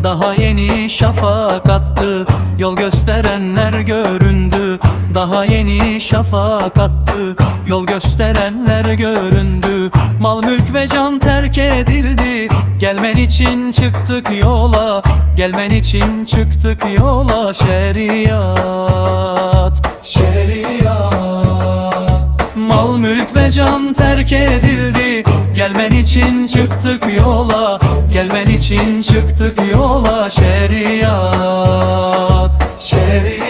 Daha yeni şafak attı, yol gösterenler göründü. Daha yeni şafak attı, yol gösterenler göründü. Mal mülk ve can terk edildi, gelmen için çıktık yola. Gelmen için çıktık yola. Şeriat, şeriat. Mal mülk ve can terk edildi, gelmen için çıktık yola. Gelmen için çıktık yola. Şeriat, şeriat.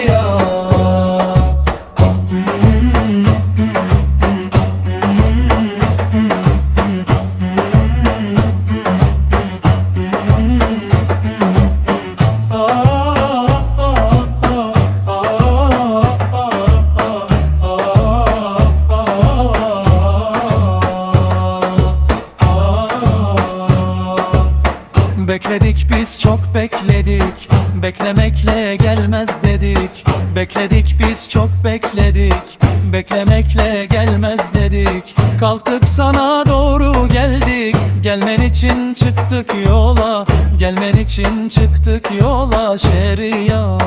Bekledik biz çok bekledik, beklemekle gelmez dedik. Bekledik biz çok bekledik, beklemekle gelmez dedik. Kalktık sana doğru geldik, gelmen için çıktık yola. Gelmen için çıktık yola. Şeriat,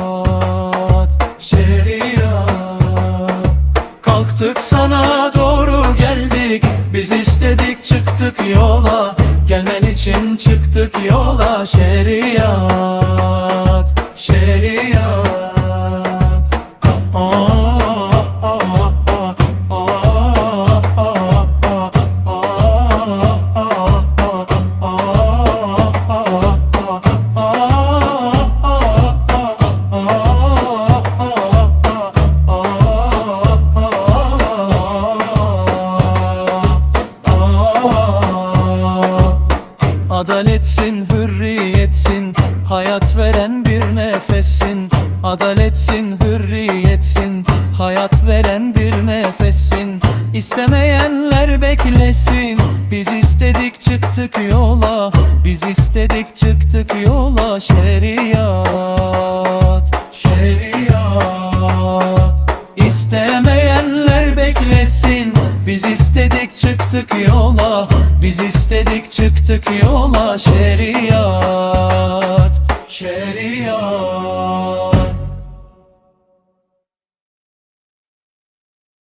şeriat. Kalktık sana doğru geldik, biz istedik çıktık yola. Gelmen için çıktık yola. Şeriat, şeriat. Adaletsin, hürriyetsin, hayat veren bir nefessin. Adaletsin, hürriyetsin, hayat veren bir nefessin. İstemeyenler beklesin, biz istedik çıktık yola. Biz istedik çıktık yola. Şeriat, şeriat. İstemeyenler beklesin, biz istedik çıktık yola. Biz istedik çıktık yola. Şeriat, şeriat.